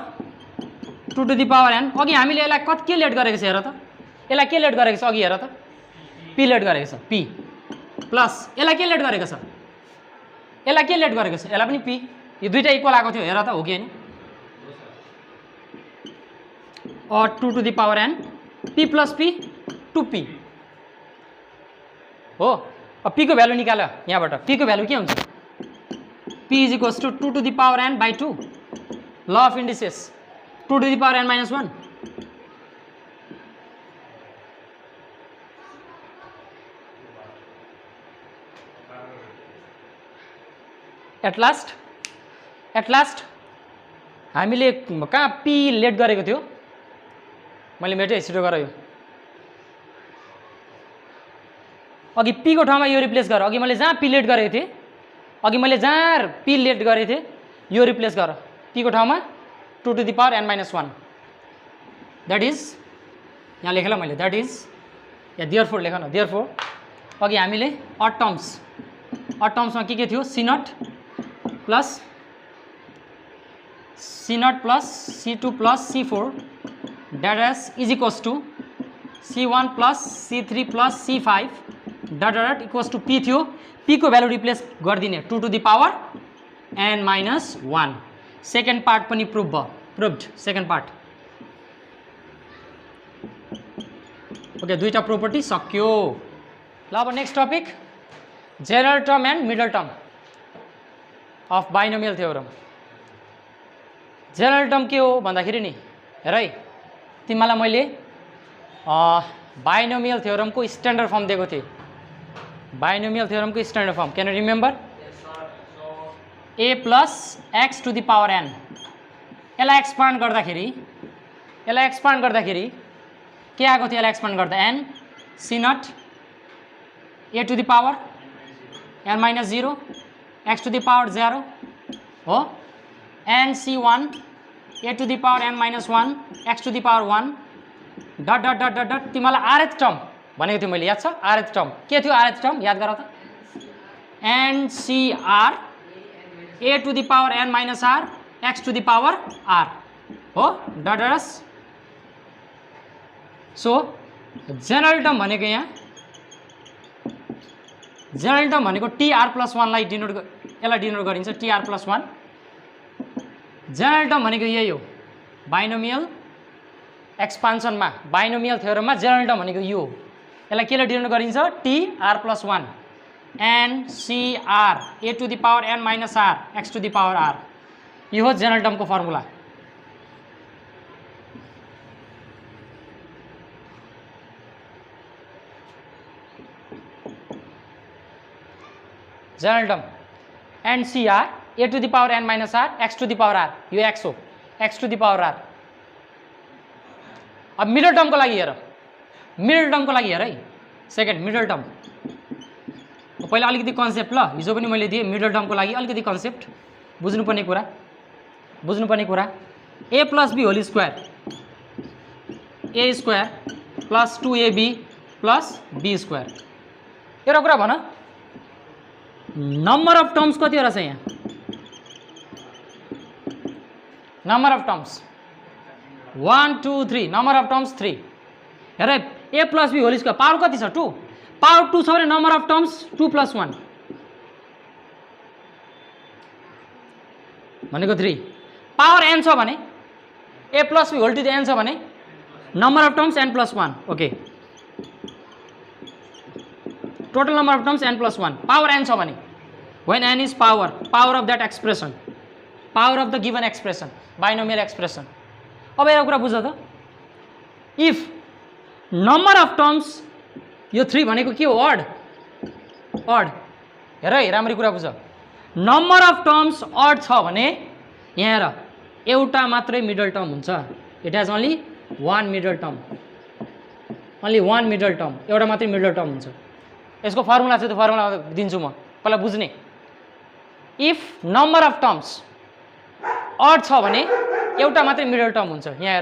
2 टु द पावर n। अघि हामीले यसलाई कति के लेट गरेको छ हेर त, यसलाई के लेट गरेको छ अघि हेर त, पी लेट गरेको छ, पी प्लस यसलाई के लेट गरेको छ, यसलाई के लेट गरेको छ, यसलाई पनि पी, यो दुईटा इक्वल आएको थियो हेर त, हो कि होइन, और 2 to the power n p plus p 2p हो। अब p को भ्यालु निकाल यहाँबाट, p को भ्यालु के हुन्छ, p is equals to 2 to the power n by 2, law of indices 2 to the power n-1। At last हामीले कहाँ पी लेट गरेको थियो, मैले मेटै छिटो गरायो, अघि पी को ठाउँमा यो रिप्लेस गर, अघि मैले जहाँ पी लेट गरेको थिएँ, अघि मैले जहाँ पी लेट गरेको थिएँ यो रिप्लेस गर, पी को ठाउँमा 2 to the power n-1, that is यहाँ लेखेँ ल मैले, द्याट इज या देयरफोर लेख न, देयरफोर अघि हामीले अड टर्म्समा के थियो C0 plus C2 plus C4 dash is equals to C1 plus C3 plus C5 dot equals to P थियो, P को भ्यालु रिप्लेस गरिदिने 2 to the power n-1। Second part पनि प्रुभड, सेकेन्ड पार्ट ओके, दुईटा प्रोपर्टी सक्यो ल। अब next topic general term and middle term of binomial theorem. General term के हो भन्दाखेरि नि हेर है, तिमीलाई मैले बाइनोमियल थ्योरमको स्ट्यान्डर्ड फर्म दिएको थिएँ, बाइनोमियल थ्योरमको standard form, can you remember, a plus x to the power n, यसलाई एक्सपान्ड गर्दाखेरि के आएको थियो, यसलाई एक्सपान्ड गर्दा n C0 a to the power n minus 0 x to the power 0 हो and c1 a to the power n minus 1 x to the power 1 dot dot dot dot dot तिमीलाई rth टर्म भनेको थियो मैले याद छ rth टर्म के थियो rth टर्म याद गर त ncr a to the power n minus r x to the power r हो dot dot so general term भनेको यहाँ जेनरल टर्म भनेको tr+1 लाई डिनोट यसलाई डिनोट गरिन्छ tr+1 जेनरल टर्म भनेको यही हो बाइनोमियल एक्सपान्सनमा बाइनोमियल थ्योरममा जेनरल टर्म भनेको यो यसलाई केले डिनोट गरिन्छ tr+1 ncr a to the power n minus r x to the power r यो हो जेनरल टर्मको formula general term ncr a to the power n minus r x to the power r यो x हो x to the power r अब मिडल टर्मको लागि हेर मिडल टर्मको लागि हेर है सेकेन्ड मिडल टर्म पहिला अलिकति कन्सेप्ट ल हिजो पनि मैले दिएँ मिडल टर्मको लागि अलिकति कन्सेप्ट बुझ्नुपर्ने कुरा a plus b whole square a square plus 2ab plus b square एउटा कुरा भन नम्बर अफ टर्म्स कतिवटा छ यहाँ number of terms 1 2 3 number of terms 3 हेर a plus b whole square power कति छ 2 पावर 2 छ भने नम्बर अफ टर्म्स 2 + 1 भनेको 3 पावर n छ भने a plus b whole to the n छ भने number of terms n + 1 okay total number of terms n + 1 power n छ भने when n is power of that expression power of the given expression binomial expression अब एउटा कुरा बुझ त इफ नम्बर अफ टर्म्स यो 3 भनेको के हो अड हेर है राम्ररी कुरा बुझ नम्बर अफ टर्म्स अड छ भने यहाँ हेर एउटा मात्रै मिडल टर्म हुन्छ it has only one middle term एउटा मात्रै मिडल टर्म हुन्छ यसको फर्मुला छ त्यो फर्मुला दिन्छु म पहिला बुझ्ने if number of terms odd छ भने एउटा मात्रै मिडल टर्म हुन्छ यहाँ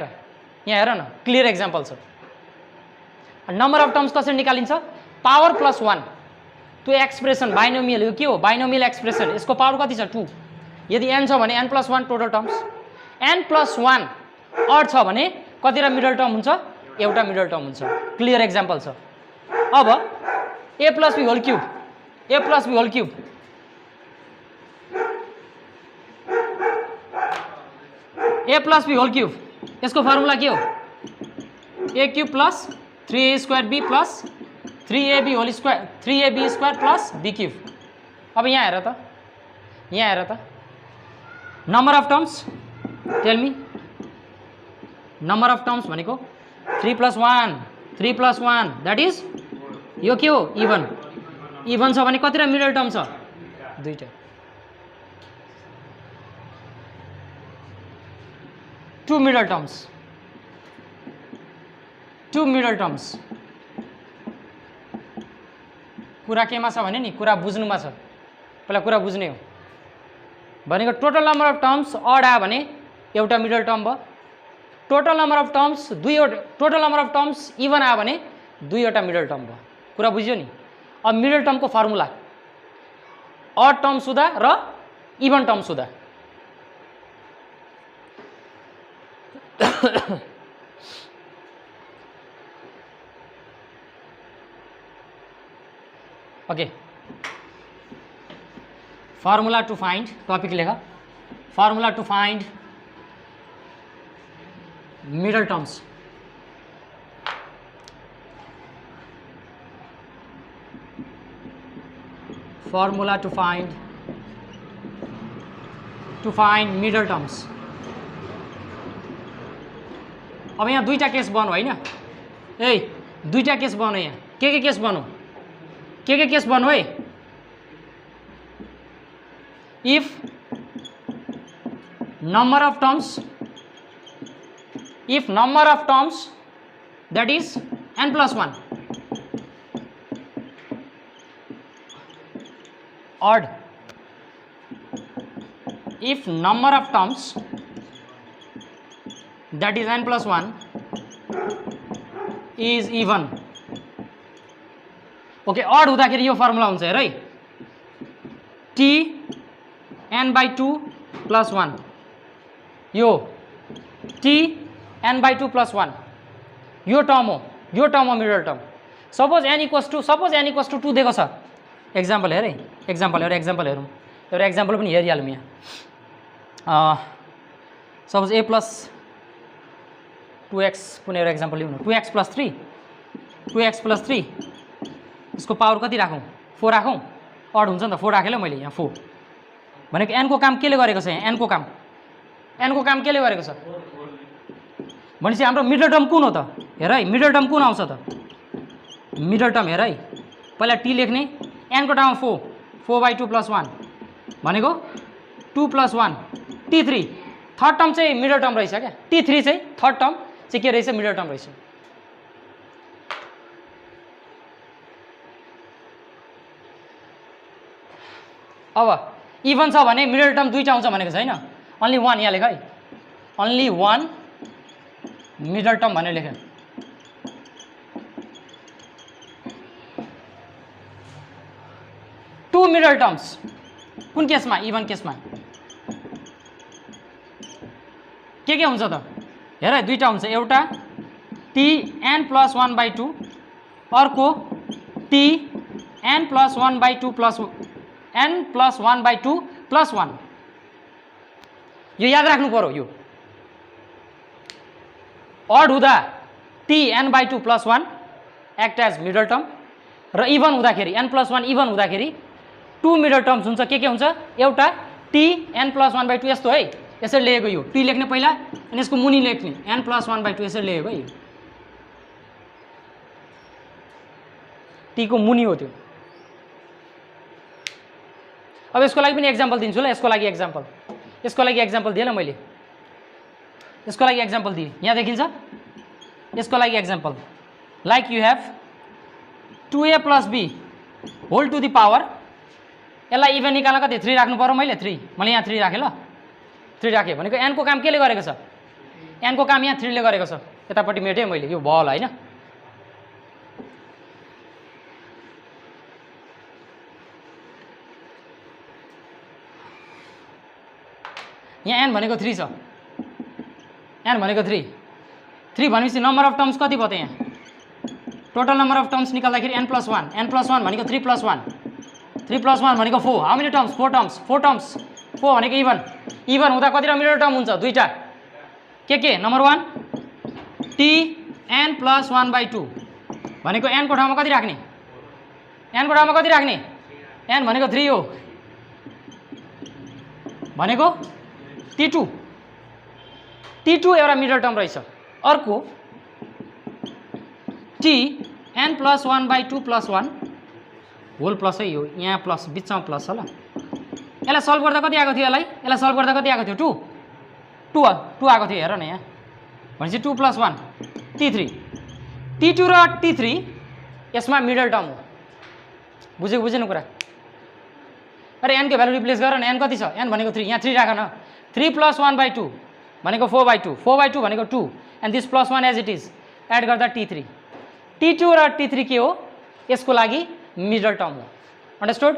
हेर न क्लियर एक्जाम्पल छ नम्बर अफ टर्म्स कसरी निकालिन्छ पावर +1 त्यो एक्सप्रेसन बाइनोमियल यो के हो बाइनोमियल एक्सप्रेसन यसको पावर कति छ 2 यदि n छ भने n + 1 total terms n + 1 odd छ भने कतिवटा मिडल टर्म हुन्छ एउटा मिडल टर्म हुन्छ क्लियर एक्जाम्पल छ अब a + b whole cube a plus b whole cube यसको फर्मुला के हो a cube plus 3a² b plus 3ab whole square 3ab square plus b cube अब यहाँ हेर त number of terms tell me number of terms भनेको 3 + 1 दैट इज यो के हो इवन छ भने कतिवटा मिडल टर्म छ दुईटा two middle terms कुरा केमा छ भने नि कुरा बुझ्नुमा छ पहिला कुरा बुझ्ने हो भनेको total number of terms odd आयो भने एउटा मिडल टर्म भयो total number of terms even आयो भने दुईवटा मिडल टर्म भयो कुरा बुझ्यो नि अब मिडल टर्मको फर्मुला अड टर्म सुधा र even term Sudha okay formula to find topic लेगा formula to find middle terms formula to find middle terms अब यहाँ दुईटा केस बनो हैन ए दुईटा केस बनो यहाँ के केस बनो केस बनो है if number of terms that is n plus 1 odd if number of terms that is n plus 1 is even. Okay odd हुँदाखेरि यो फर्मुला हुन्छ हेर है, t n/2 + 1 यो t n/2 + 1 यो टर्म हो middle term. Suppose n equals to 2 दिएको छ. एक्जाम्पल हेर है, एक्जाम्पल हेरौँ, एउटा एक्जाम्पल पनि हेरिहालौँ यहाँ. सपोज a + 2x कुनै एउटा एक्जाम्पल लिउँ न. 2x + 3 यसको पावर कति राखौँ? 4 राखौँ. अड हुन्छ नि त, 4 राखेँ ल मैले यहाँ 4 भनेको n को काम केले गरेको छ? यहाँ n को काम केले गरेको छ भनेपछि हाम्रो मिडल टर्म कुन हो त? हेर है, मिडल टर्म कुन आउँछ त? मिडल टर्म हेर है, पहिला t लेख्ने, n को ठाउँमा 4/2 + 1 भनेको 2 + 1 t3. थर्ड टर्म चाहिँ मिडल टर्म रहेछ क्या. t3 चाहिँ थर्ड टर्म चाहिँ के रहेछ? मिडल टर्म रहेछ. अब इभन छ भने मिडल टर्म दुईटा आउँछ भनेको छैन, ओन्ली 1 यहाँ लेख है, ओन्ली 1 मिडल टर्म भनेर लेख. टू मिडल टर्म्स कुन केसमा? इभन केसमा के हुन्छ त? हेर है, दुईटा हुन्छ, एउटा tn + 1/2 अर्को tn + 1/2 + n + 1/2 + 1. यो याद राख्नु पर्यो. यो अड हुँदा tn/2 + 1 act as middle term र इभन हुँदाखेरि n + 1 इभन हुँदाखेरि टू मिडल टर्म्स हुन्छ. के हुन्छ? एउटा tn + 1/2 यस्तो है, यसरी लेखेको. यो t लेख्ने पहिला अनि यसको मुनि लेख्ने n + 1/2 यसरी लेखेको है. t को मुनि हो त्यो. अब यसको लागि पनि एक्जाम्पल दिन्छु ल. यसको लागि एक्जाम्पल दिएँ ल मैले. यसको लागि एक्जाम्पल दिएँ, यहाँ देखिन्छ. यसको लागि example like you have 2a + b whole to the power. यसलाई इभन निकाल्न कति? 3 राख्नु पर्यो. मैले यहाँ 3 राखेँ ल. 3 राखेँ भनेको n को काम केले गरेको छ? n को काम यहाँ 3 ले गरेको छ. यतापट्टि मेटेँ मैले, यो भयो होला होइन. यहाँ n भनेको 3 छ. n भनेको 3 भनेपछि नम्बर अफ टर्म्स कति भयो त? यहाँ टोटल नम्बर अफ टर्म्स निकाल्दाखेरि n + 1 भनेको 3 + 1 भनेको 4. How many terms? 4 टर्म्स. 4 भनेको इभन हुँदा कतिवटा मिडल टर्म हुन्छ? दुईटा. के? नम्बर 1 tn + 1/2 भनेको n को ठाउँमा कति राख्ने? n भनेको 3 हो भनेको t2 एउटा मिडल टर्म रहेछ. अर्को tn + 1/2 + 1 होल प्लस है, यो यहाँ प्लस बिचमा प्लस छ ल. यसलाई सल्भ गर्दा कति आएको थियो? यसलाई सल्भ गर्दा कति आएको थियो? 2 आएको थियो. हेर न यहाँ भनेपछि 2 + 1 t3. t2 र t3 यसमा मिडल टर्म हो. बुझेन कुरा? अरे n को भ्यालु रिप्लेस गर न. n कति छ? n भनेको 3. यहाँ 3 राख न. 3 + 1/2 भनेको 4/2 भनेको 2 and this +1 as it is add गर्दा t3. t2 र t3 के हो? यसको लागि मिडल टर्म हो. अन्डरस्टुड?